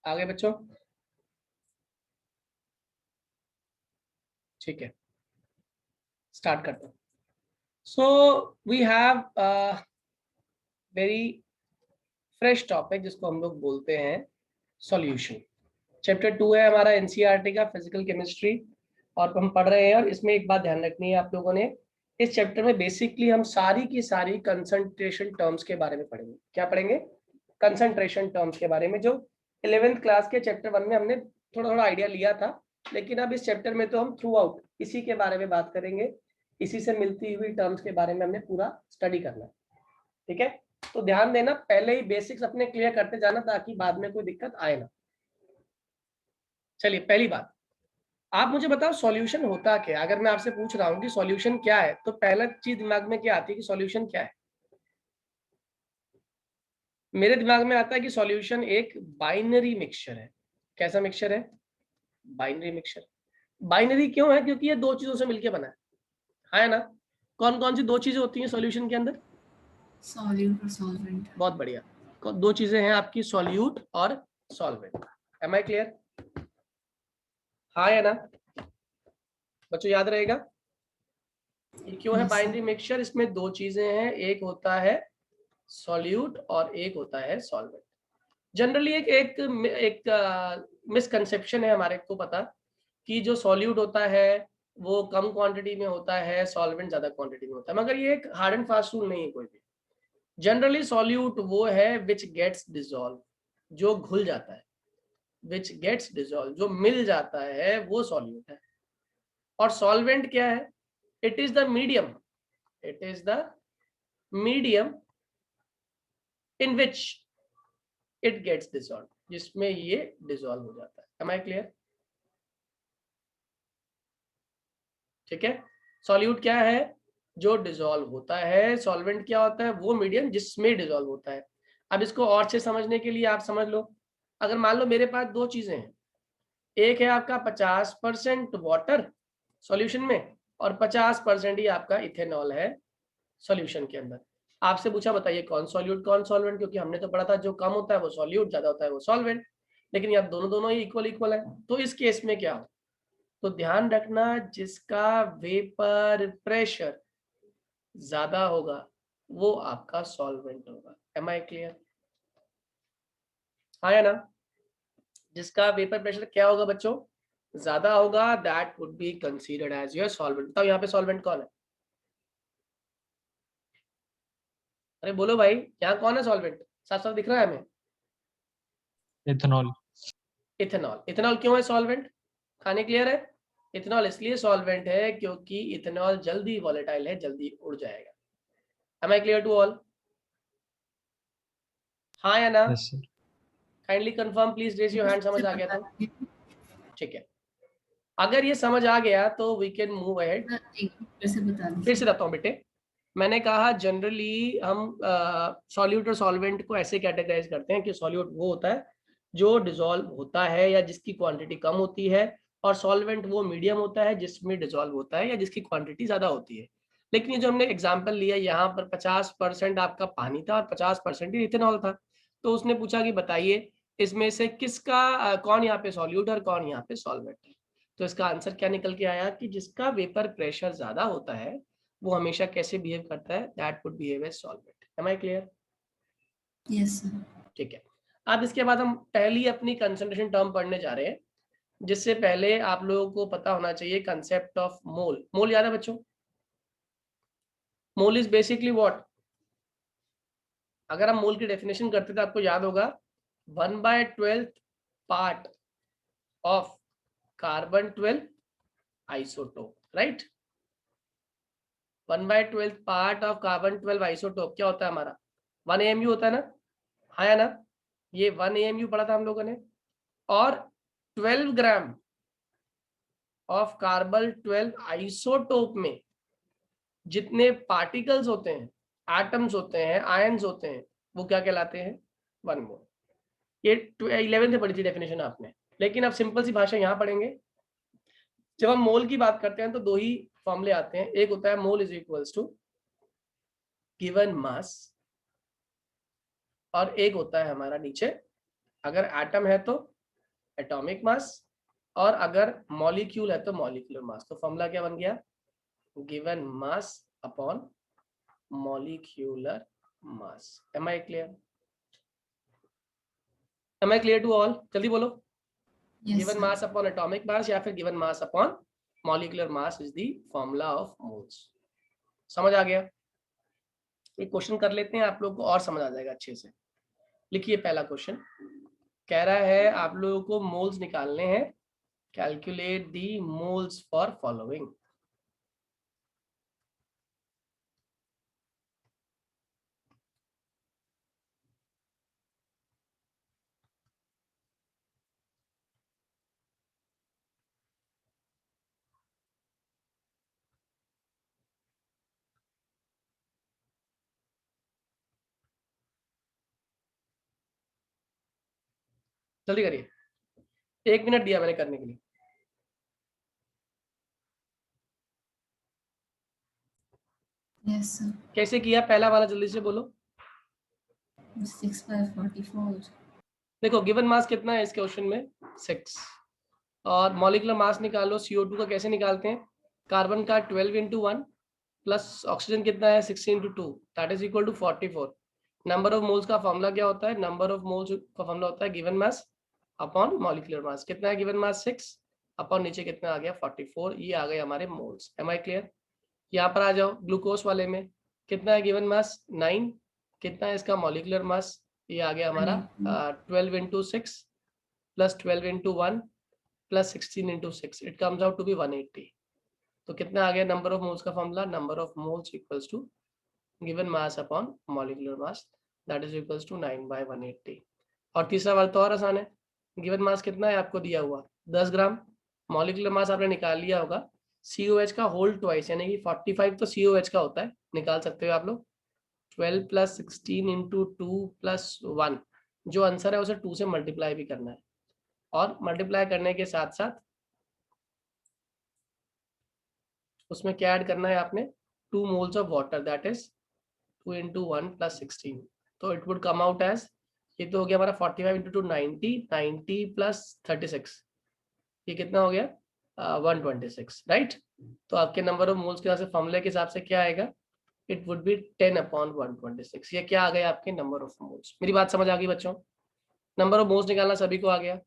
आगे बच्चों, ठीक है, स्टार्ट करते हैं। So we have very fresh topic जिसको हम लोग बोलते हैं सॉल्यूशन। चैप्टर 2 है हमारा एनसीईआरटी का फिजिकल केमिस्ट्री, और हम पढ़ रहे हैं। और इसमें एक बात ध्यान रखनी है आप लोगों ने, इस चैप्टर में बेसिकली हम सारी की सारी कंसंट्रेशन टर्म्स के बारे में पढ़ेंगे। क्या पढ़ेंगे? कंसंट्रेशन टर्म्स के बारे में, जो 11th क्लास के चैप्टर 1 में हमने थोड़ा थोड़ा आइडिया लिया था। लेकिन अब इस चैप्टर में तो हम थ्रू आउट इसी के बारे में बात करेंगे, इसी से मिलती हुई टर्म्स के बारे में हमने पूरा स्टडी करना है। ठीक है, तो ध्यान देना, पहले ही बेसिक्स अपने क्लियर करते जाना ताकि बाद में कोई दिक्कत आए ना। चलिए, पहली बात, आप मुझे बताओ सॉल्यूशन होता क्या है। अगर मैं आपसे पूछ रहा हूँ कि सॉल्यूशन क्या है, तो पहला चीज दिमाग में क्या आती है कि सॉल्यूशन क्या है? मेरे दिमाग में आता है कि सॉल्यूशन एक बाइनरी मिक्सचर है। कैसा मिक्सचर है? Binary mixture. बाइनरी क्यों है? क्योंकि ये दो चीजों से मिलकर बना है ना? कौन कौन सी दो चीजें होती हैं सॉल्यूशन के अंदर? सॉल्यूट और सॉल्वेंट। बहुत बढ़िया, दो चीजें हैं आपकी, सॉल्यूट और सॉल्वेंट। Am I clear? हाँ या ना बच्चों, याद रहेगा ये क्यों है Yes, बाइनरी sir. मिक्सचर? इसमें दो चीजें हैं, एक होता है सॉल्यूट और एक होता है सॉल्वेंट। जनरली एक एक एक मिसकंसेप्शन है हमारे को पता कि जो सॉल्यूट होता है वो कम क्वांटिटी में होता है, सॉल्वेंट ज्यादा क्वांटिटी में होता है, मगर ये एक हार्ड एंड फास्ट रूल नहीं है कोई भी। जनरली सॉल्यूट वो है विच गेट्स डिसॉल्व, जो घुल जाता है, विच गेट्स डिसॉल्व, जो मिल जाता है वो सॉल्यूट है। और सॉल्वेंट क्या है? It is the medium, it is the medium in which it gets dissolve, जिसमें ये डिसॉल्व हो जाता है। Am I clear? ठीक है, सॉल्यूट क्या है? जो डिसॉल्व होता है। सॉल्वेंट क्या होता है? वो मीडियम जिसमें डिसॉल्व होता है। अब इसको और अच्छे समझने के लिए आप समझ लो, अगर मान लो मेरे पास दो चीजें हैं, एक है आपका 50% वाटर सॉल्यूशन में, और 50% ही आपका इथेनॉल है सॉल्यूशन के अंदर। आपसे पूछा बताइए कौन सॉल्यूट कौन सॉल्वेंट, क्योंकि हमने तो पढ़ा था जो कम होता है वो सॉल्यूट, ज्यादा होता है वो सॉल्वेंट। लेकिन यार दोनों दोनों ही इक्वल इक्वल है, तो इस केस में क्या हो? तो ध्यान रखना, जिसका वेपर प्रेशर ज्यादा होगा वो आपका सॉल्वेंट होगा। Am I clear? हाँ या ना? जिसका वेपर प्रेशर क्या होगा बच्चों? ज्यादा होगा, that would be considered as your solvent. बताओ यहाँ पे सॉल्वेंट कौन है? अरे बोलो भाई, यहाँ कौन है सॉल्वेंट? साफ साफ दिख रहा है हमें। इथेनॉल। इथेनॉल। इथेनॉल क्यों है सॉल्वेंट? खाने क्लियर है? इथेनॉल इसलिए सॉल्वेंट है क्योंकि इथेनॉल जल्दी वॉलेटाइल है, जल्दी उड़ जाएगा। Am I clear to all? हाँ या ना? Yes sir. Kindly confirm please, raise your hand. समझ आ गया तो ठीक है। अगर ये समझ आ गया तो वी कैन मूव अहेड। कैसे बता फिर से दीजिए। बताता हूँ बेटे, मैंने कहा जनरली हम सॉल्यूट और सॉल्वेंट को ऐसे कैटेगराइज करते हैं कि सॉल्यूट वो होता है जो डिसॉल्व होता है या जिसकी क्वांटिटी कम होती है, और सॉल्वेंट वो मीडियम होता है जिसमें डिसॉल्व होता है या जिसकी क्वांटिटी ज्यादा होती है। लेकिन ये जो हमने एग्जांपल लिया, यहाँ पर 50% आपका पानी था और 50% ही इथेनॉल था। तो उसने पूछा कि बताइए इसमें से किसका कौन यहाँ पे सॉल्यूट और कौन यहाँ पे सॉल्वेंट है। तो इसका आंसर क्या निकल के आया कि जिसका वेपर प्रेशर ज्यादा होता है वो हमेशा कैसे बिहेव करता है? That would behave as solvent. Am I clear? Yes sir. ठीक है, अब इसके बाद हम पहली अपनी कंसंट्रेशन टर्म पढ़ने जा रहे हैं, जिससे पहले आप लोगों को पता होना चाहिए कंसेप्ट ऑफ मोल। मोल याद है बच्चों? Mole is basically what? अगर हम मोल की डेफिनेशन करते तो आपको याद होगा 1/12 part of carbon 12 isotope, right? 1/12 part of carbon 12 isotope क्या होता है हमारा? 1 AMU होता है ना? हाँ या ना? ये 1 AMU पढ़ा था हम लोगों ने। और 12 ग्राम ऑफ कार्बन 12 आइसोटोप में जितने पार्टिकल्स होते हैं, एटम्स होते हैं, आयंस होते हैं, वो क्या कहलाते हैं? 1 मोल। ये 11 से पढ़ी थी डेफिनेशन आपने, लेकिन अब सिंपल सी भाषा यहाँ पढ़ेंगे। जब हम मोल की बात करते हैं तो दो ही फॉर्मूले आते हैं, एक होता है mole is equals to given mass, और एक होता है हमारा नीचे अगर एटम है तो एटॉमिक मास, और अगर मॉलिक्यूल है तो मॉलिक्यूलर मास। तो फॉर्मूला क्या बन गया, given mass upon molecular mass. Am I clear? Am I clear to all? जल्दी बोलो। Yes, given sir. Mass upon atomic mass या फिर given mass upon molecular mass is the formula of moles. समझ आ गया? एक क्वेश्चन कर लेते हैं, आप लोग को और समझ आ जाएगा अच्छे से। लिखिए पहला क्वेश्चन, कह रहा है आप लोगों को मोल्स निकालने हैं। Calculate the moles for following. जल्दी करिए, 1 मिनट दिया मैंने करने के लिए। Yes, sir. कैसे किया पहला वाला, जल्दी से बोलो। 6 by 44. देखो गिवन मास कितना है इस क्वेश्चन में, 6, और मॉलिक्यूलर मास निकालो CO2 का। कैसे निकालते हैं, कार्बन का 12 × 1 प्लस ऑक्सीजन कितना है 16 × 2 that is equal to 44। Number of moles का फॉर्मूला क्या होता है, नंबर ऑफ मोल्स का फॉर्मूला होता है given mass upon molecular mass. कितना है गिवन मास 6 अपॉन नीचे कितना आ गया 44, ये आ गए हमारे मोल्स। Am I clear? यहाँ पर आ जाओ, ग्लूकोज वाले में कितना है गिवन मास 9, कितना है इसका मॉलिक्यूलर मास, ये आ गया हमारा 12 × 6 plus 12 × 1 plus 16 × 6, it comes out to be 180। तो कितना आ गया नंबर ऑफ मोल्स का formula, number of moles equals to given mass upon molecular mass that is equals to 9/180। और तीसरा वाला तो और आसान है, गिवन मास कितना है आपको दिया हुआ 10 ग्राम, मॉलिक्यूलर मास आपने निकाल लिया होगा COH का होल ट्वाइस, यानी कि 45 तो COH का होता है, निकाल सकते हो आप लोग। 12 + 16 × 2 + 1, जो आंसर है उसे 2 से मल्टीप्लाई भी करना है, और मल्टीप्लाई करने के साथ साथ उसमें क्या ऐड करना है आपने, 2 moles of water that is 2 × 1 + 16। तो it would come out as, ये तो हो गया हमारा 45 × 2 90, 90 + 36, ये कितना हो गया 126, राइट। तो आपके नंबर ऑफ मोल्स के फॉर्मूले के हिसाब से क्या आएगा, इट वुड बी 10/126। ये क्या आ गया आपके नंबर ऑफ मोल्स। मेरी बात समझ आ गई बच्चों? नंबर ऑफ मोल्स निकालना सभी को आ गया,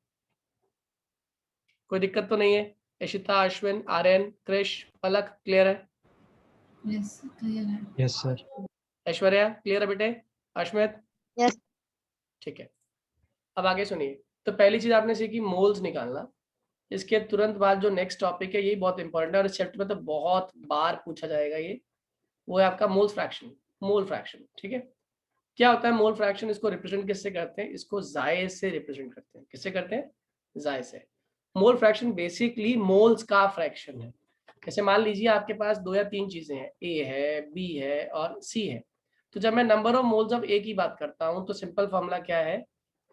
कोई दिक्कत तो नहीं है? इशिता, अश्विन, आर्यन, क्रिश, पलक, क्लियर है? Yes, clear है. Yes sir. ऐश्वर्या क्लियर है बेटे? अश्मित यस ठीक है। अब आगे सुनिए, तो पहली चीज आपने सीखी मोल्स निकालना। इसके तुरंत बाद जो नेक्स्ट टॉपिक है, ये बहुत इंपॉर्टेंट है और इस चैप्टर में तो बहुत बार पूछा जाएगा ये, वो है आपका मोल फ्रैक्शन। मोल फ्रैक्शन, ठीक है। क्या होता है मोल फ्रैक्शन, इसको रिप्रेजेंट किससे करते हैं, इसको जाए से रिप्रेजेंट करते हैं। किससे करते हैं, जाए से। मोल फ्रैक्शन बेसिकली मोल्स का फ्रैक्शन है। जैसे मान लीजिए आपके पास 2 या 3 चीजें हैं, ए है, बी है और सी है। तो जब मैं नंबर ऑफ मोल्स ऑफ ए की बात करता हूं तो सिंपल फॉर्मूला क्या है,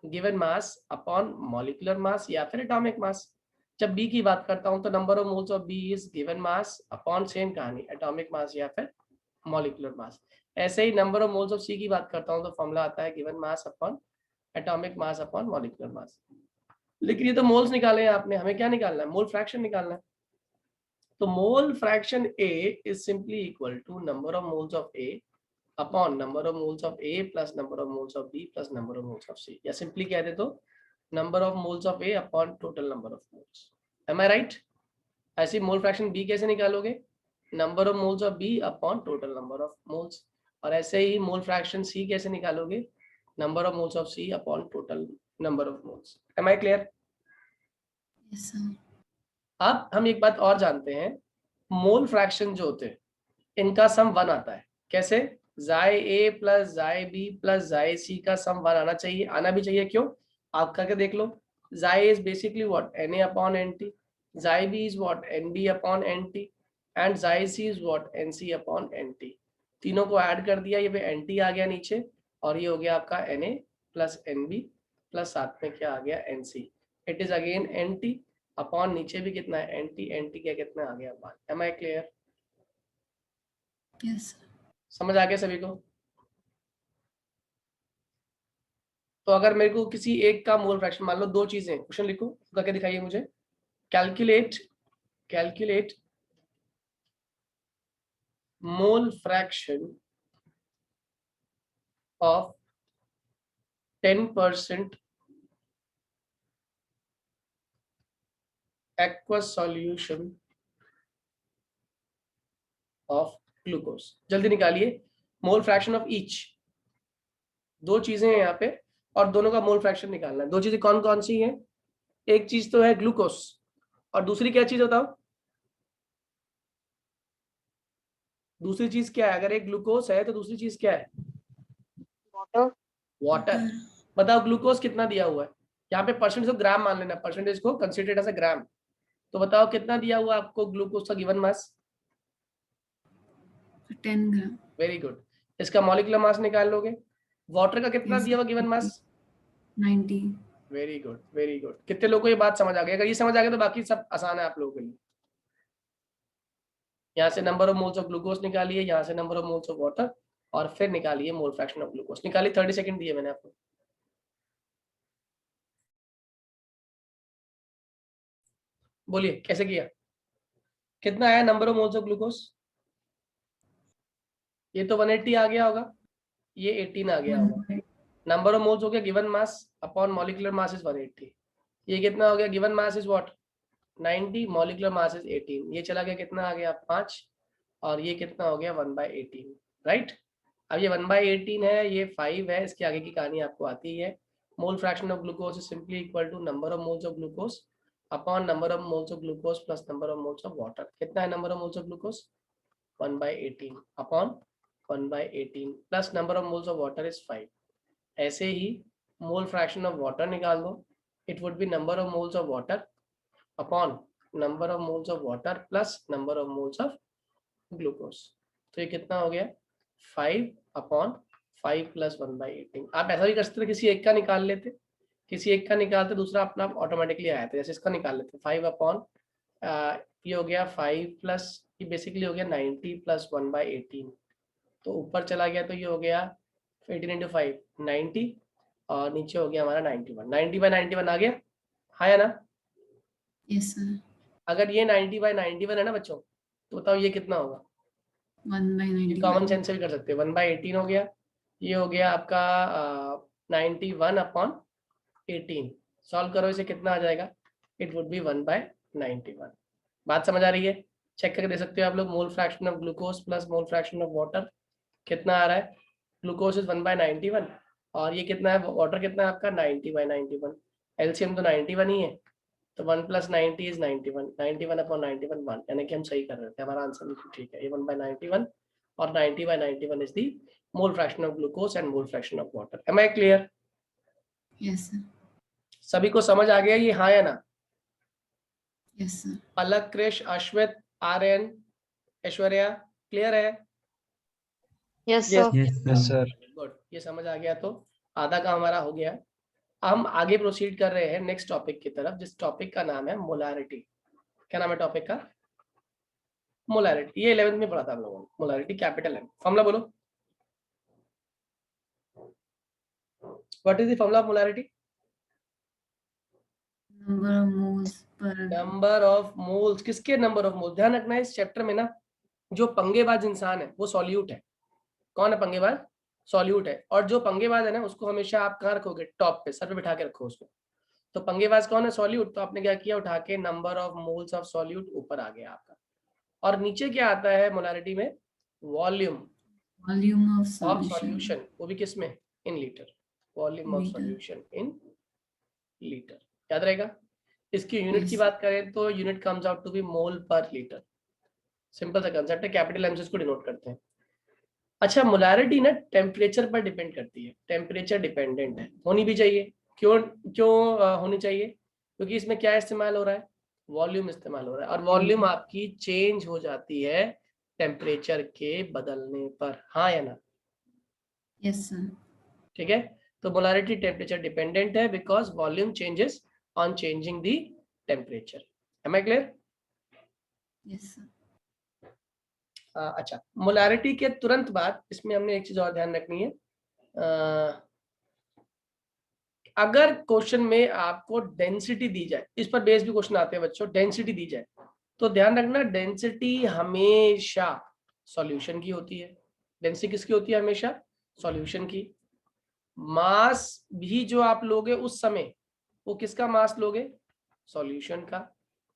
गिवन मास अपॉन मॉलिक्यूलर मास या फिर एटॉमिक मास। जब बी की बात करता हूं तो number of moles of B is given mass upon same कहानी एटॉमिक मास या फिर मॉलिक्यूलर मास। ऐसे ही number of moles of C की बात करता हूं तो फॉर्मूला आता है given mass upon atomic mass upon molecular mass. लेकिन ये तो मोल्स निकाले हैं आपने, हमें क्या निकालना है, मोल फ्रैक्शन निकालना है। तो mole fraction A is simply equal to number of moles of A upon number of moles of A plus number of moles of B plus number of moles of C, या simply कह दे तो number of moles of A upon total number of moles. Am I right? ऐसे mole fraction B कैसे निकालोगे, number of moles of B upon total number of moles. और ऐसे ही मोल फ्रैक्शन C कैसे निकालोगे, number of moles of C upon total number of moles. Am I clear? Yes, sir. अब हम एक बात और जानते हैं, मोल फ्रैक्शन जो होते हैं इनका सम 1 आता है। कैसे, जाए ए प्लस जाए बी प्लस जाए सी का सम 1 आना चाहिए, आना भी चाहिए। क्यों, आप करके देख लो। जाए is basically what Na upon Nt, जाए B is what Nb upon Nt and जाए C is what Nc upon Nt। तीनों को ऐड कर दिया, ये पे Nt आ गया नीचे, और ये हो गया आपका Na प्लस Nb प्लस साथ में क्या आ गया Nc। It is again Nt upon नीचे भी कितना है Nt क्या कितना आ गया बात। Am I clear? Yes, sir. समझ आ गया सभी को? तो अगर मेरे को किसी एक का मोल फ्रैक्शन, मान लो दो चीजें, क्वेश्चन लिखो, करके दिखाइए मुझे। Calculate mole fraction of 10% aqueous solution of glucose. जल्दी निकालिए मोल फ्रैक्शन ऑफ ईच। दो चीजें हैं यहाँ पे और दोनों का मोल फ्रैक्शन निकालना है। दो चीजें कौन कौन सी हैं? एक चीज तो है ग्लूकोज और दूसरी क्या चीज बताओ? दूसरी चीज क्या है? अगर एक ग्लूकोज है तो दूसरी चीज क्या है? वाटर। वाटर। बताओ ग्लूकोज कितना दिया हुआ है? यहाँ पे परसेंटेज को ग्राम मान लेना, परसेंटेज को कंसिडर एज अ ग्राम। तो बताओ कितना दिया हुआ आपको ग्लूकोज का given mass? 10 gram. Very good. इसका मॉलिक्यूलर मास निकाल लोगे। वाटर का कितना Yes, दिया हुआ given mass? 90. Very good, very good. कितने लोगों को ये बात समझ आ गई? अगर ये समझ आ गया तो बाकी सब आसान है आप लोगों के लिए। यहाँ से number of moles of glucose निकालिए, यहाँ से number of moles of water, और फिर निकालिए मोल फ्रैक्शन ऑफ ग्लूकोज। निकालिए, 30 सेकंड दिए मैंने आपको। बोलिए कैसे किया? कितना आया number of moles of glucose? ये तो 180 आ गया होगा, ये 18 आ गया होगा। 100. नंबर ऑफ मोल्स हो गया given mass upon molecular mass is 180। ये कितना हो गया? Given mass is what? 90, molecular mass is 18। ये चला गया, कितना आ गया? 5। और ये कितना हो गया? 1/18, राइट। अब ये 1/18 है, ये 5 है, इसके आगे की कहानी आपको आती है। Mole fraction of glucose is simply equal to number of moles of glucose upon number of moles of glucose plus number of moles of water. कितना है number of moles of glucose? 1/18 upon 1/18 plus number of moles of water is 5। ऐसे ही mole fraction of water निकाल दो। It would be number of moles of water upon number of moles of water plus number of moles of glucose. तो ये कितना हो गया? 5 upon 5 plus 1/18। आप ऐसा भी कर सकते थे, किसी एक का निकाल लेते, किसी एक का निकालते, दूसरा अपना आप ऑटोमेटिकली आया था। जैसे इसका निकाल लेते, 5 अपॉन ये हो गया 5 प्लस, ये बेसिकली हो गया 90 प्लस 1/18। तो ऊपर चला गया तो ये हो गया 18 इंटू 5 90, और नीचे हो गया हमारा 91। 90/91 आ गया, हाँ या ना? Yes, sir. अगर ये 90/91 है ना बच्चों, तो बताओ ये कितना होगा? 1/91. कॉमन सेंस से भी कर सकते हैं। 1/18 हो गया, ये हो गया आपका 91/18। सॉल्व करो इसे, कितना आ जाएगा? It would B 1/91। बात समझ आ रही है? चेक करके दे सकते हो आप लोग। मोल fraction of glucose plus mole fraction of water कितना आ रहा है? ग्लूकोज इज 1/91 और ये कितना है? वाटर कितना है आपका? 90/91। एलसीएम तो 91 ही है, तो 1 प्लस 90 इज 91। 91 अपॉन 91 1, यानी कि हम सही कर रहे थे, हमारा आंसर बिल्कुल ठीक है। ये 1/91 और 90/91 is the mole fraction of glucose and mole fraction of water. Am I clear? Yes, sir. सभी को समझ आ गया ये, हाँ या ना? Yes, sir. पलक, कृष, अश्वित, आर्यन, ऐश्वर्या, क्लियर है? Yes sir. Yes sir. Good, ये समझ आ गया तो आधा का हमारा हो गया। हम आगे प्रोसीड कर रहे हैं नेक्स्ट टॉपिक की तरफ, जिस टॉपिक का नाम है मोलारिटी। क्या नाम है टॉपिक का? मोलारिटी। ये 11th में पढ़ा था हम लोगों ने। Molarity capital M. फॉर्मूला बोलो, what is the formula of molarity? Number of moles per. Number of moles. किसके नंबर ऑफ मोल्स? ध्यान रखना है इस चैप्टर में ना, जो पंगेबाज इंसान है वो सॉल्यूट है। कौन है पंगेबाज? सॉल्यूट है। और जो पंगेबाज है ना, उसको हमेशा आप कहाँ रखोगे? टॉप पे, सर पे बिठा के रखो उसको। तो पंगेबाज कौन है? सॉल्यूट। तो आपने क्या किया? उठा के number of moles of solute ऊपर आ गया आपका। और नीचे क्या आता है मोलारिटी में? Volume Volume of of solution. Solution, वो भी किसमें? In litre. Volume of Liter. Solution in litre, याद रहेगा। इसकी यूनिट की Yes. बात करें तो unit comes out to be mole per litre. Simple सा कंसेप्ट है, कैपिटल एम से इसको डिनोट करते हैं। अच्छा, मोलारिटी ना टेम्परेचर पर डिपेंड करती है, टेम्परेचर डिपेंडेंट है, होनी भी चाहिए। क्यों क्यों होनी चाहिए? क्योंकि इसमें क्या इस्तेमाल हो रहा है? वॉल्यूम इस्तेमाल हो रहा है, और वॉल्यूम आपकी चेंज हो जाती है टेम्परेचर के बदलने पर, हाँ या ना? Yes, sir. ठीक है, तो मोलारिटी टेम्परेचर डिपेंडेंट है because volume changes on changing the temperature. Am I clear? Yes, sir. अच्छा, मोलारिटी के तुरंत बाद इसमें हमने एक चीज और ध्यान रखनी है। अगर क्वेश्चन में आपको डेंसिटी दी जाए, इस पर बेस भी क्वेश्चन आते हैं बच्चों, डेंसिटी दी जाए तो ध्यान रखना डेंसिटी हमेशा सॉल्यूशन की होती है। डेंसिटी किसकी होती है? हमेशा सॉल्यूशन की। मास भी जो आप लोगे उस समय, वो किसका मास लोगे? सॉल्यूशन का।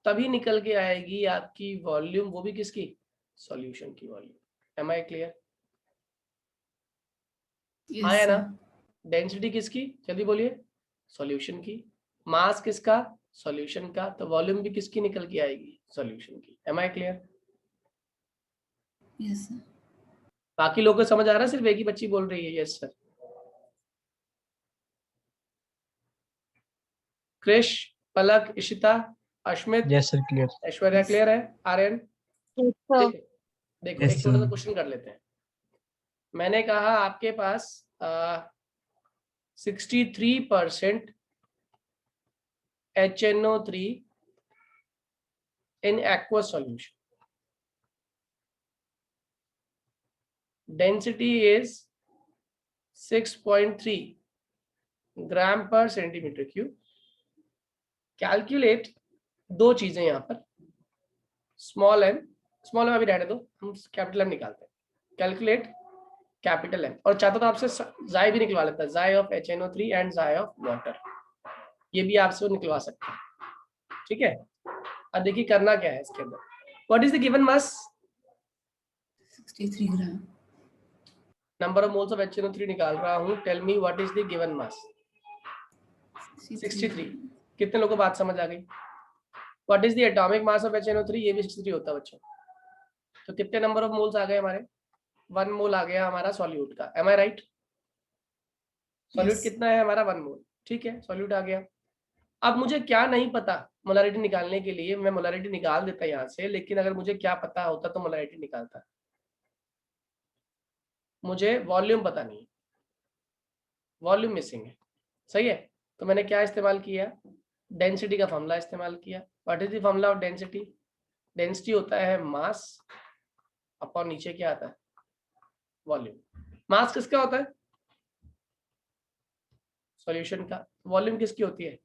तभी निकल के आएगी आपकी वॉल्यूम, वो भी किसकी? सॉल्यूशन की volume. Am I clear? Yes, हाँ या ना? sir. डेंसिटी किसकी? जल्दी बोलिए। सॉल्यूशन की। मास किसका? सॉल्यूशन का। तो वॉल्यूम भी किसकी निकल के आएगी? सॉल्यूशन की। Am I clear? Yes, sir. बाकी लोगों को समझ आ रहा है? सिर्फ एक ही बच्ची बोल रही है yes sir. Krish, Palak, Ishita, Ashmit, yes sir clear. Aishwarya Yes. Clear है? आर्यन? Yes, sir. देखो देखो, Yes, एक छोटा सा sir. क्वेश्चन कर लेते हैं। मैंने कहा आपके पास 63% HNO3 in aqueous solution. Density is 6.3 ग्राम पर सेंटीमीटर क्यूब। कैलकुलेट दो चीजें यहाँ पर, स्मॉल एम, स्मॉल एम अभी रहने दो, हम कैपिटल एम निकालते हैं। कैलकुलेट कैपिटल एम, और चाहता तो आपसे जाई भी निकलवा लेता है, जाई ऑफ HNO3 एंड जाई ऑफ वाटर, ये भी आपसे वो निकलवा सकते हैं। ठीक है, अब देखिए करना क्या है इसके अंदर। What is the given mass? 63 gram. Number of moles of HNO3 निकाल रहा हूँ। Tell me what is the given mass? 63। कितने लोगों को बात समझ आ गई? What is the atomic mass of HNO3? ये भी 63 होता है बच्चों। तो कितने नंबर ऑफ मोल्स आ गए हमारे? 1 मोल आ गया हमारा सॉल्यूट का। M I right? Solute Yes. कितना है हमारा? 1 मोल। ठीक है, सॉल्यूट आ गया। अब मुझे क्या नहीं पता मोलारिटी निकालने के लिए, मैं मोलारिटी निकाल देता यहाँ से, लेकिन अगर मुझे क्या पता होता तो मोलारिटी निकालता। मुझे वॉल्यूम पता नहीं, वॉल्यूम मिसिंग है। सही है, तो मैंने क्या इस्तेमाल किया? डेंसिटी का फॉर्मूला इस्तेमाल किया। What is the formula of density? Density होता है मास अपॉन नीचे क्या आता है? वॉल्यूम। मास किसका होता है? सॉल्यूशन का। वॉल्यूम किसकी होती है?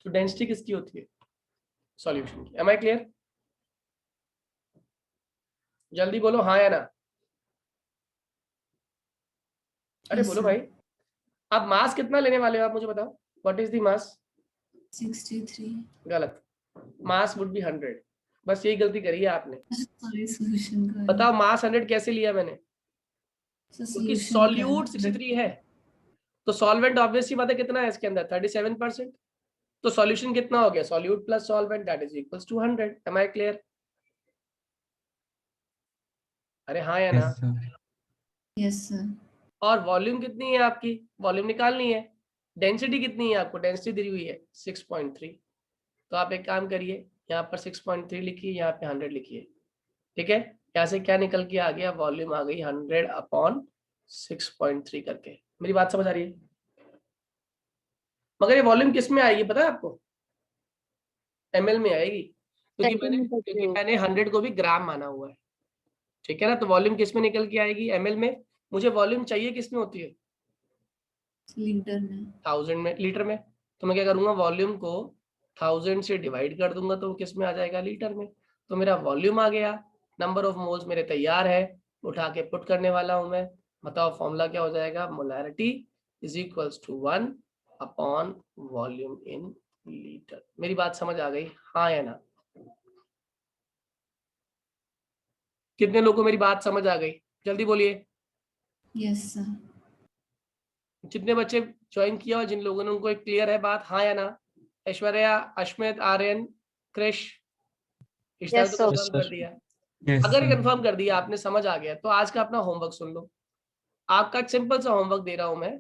तो डेंसिटी किसकी होती है? सॉल्यूशन की। Am I clear? जल्दी बोलो हाँ या ना। अरे Yes, बोलो sir. भाई। आप मास कितना लेने वाले हो आप मुझे बताओ। What is the mass? 63. गलत, मास वुड बी 100। बस यही गलती करी है आपने। Sorry, solution का है. बताओ मास 100 कैसे लिया मैंने? So क्योंकि solution सॉल्यूट का है. 63 है, तो सॉल्वेंट ऑब्वियसली बात है कितना है इसके अंदर? 37%। तो सॉल्यूशन कितना हो गया? Solute plus solvent that is equals to 100। Am I clear? अरे हाँ या ना? Yes, sir. Yes, sir. और वॉल्यूम कितनी है आपकी? वॉल्यूम निकालनी है। डेंसिटी कितनी है आपको? डेंसिटी दी हुई है 6.3। तो आप एक काम करिए, यहाँ पर 6.3 लिखिए, यहाँ पे 100 लिखिए। ठीक है, यहाँ से क्या निकल के आ गया? वॉल्यूम आ गई 100 अपॉन 6.3 करके। मेरी बात समझ आ रही है? मगर ये वॉल्यूम किस में आएगी पता है आपको? ml में आएगी, क्योंकि मैंने 100 को भी ग्राम माना हुआ है। ठीक है ना, तो वॉल्यूम किस में निकल के आएगी? ml में। मुझे वॉल्यूम चाहिए किस में होती है? लीटर में. 1000 में, लीटर में। तो मैं क्या करूंगा? वॉल्यूम को 1000 से डिवाइड कर दूंगा तो वो किस में आ जाएगा? लीटर में। तो मेरा वॉल्यूम आ गया। नंबर ऑफ मोल्स मेरे तैयार है, उठा के पुट करने वाला हूं मैं। बताओ फॉर्मूला क्या हो जाएगा? Molarity is equals to 1 upon volume in litre. मेरी बात समझ आ गई हाँ या ना? कितने लोगों को मेरी बात समझ आ गई? जल्दी बोलिए। Yes, sir. जितने बच्चे ज्वाइन किया और जिन लोगों ने, उनको एक क्लियर है बात हाँ या ना? ऐश्वर्या, अश्मित, आर्यन, क्रिश, इश्ता Yes, तो sir. Confirm Yes, sir. कर दिया। Yes, अगर sir. कंफर्म कर दिया आपने, समझ आ गया, तो आज का अपना होमवर्क सुन लो। आपका एक सिंपल सा होमवर्क दे रहा हूं मैं।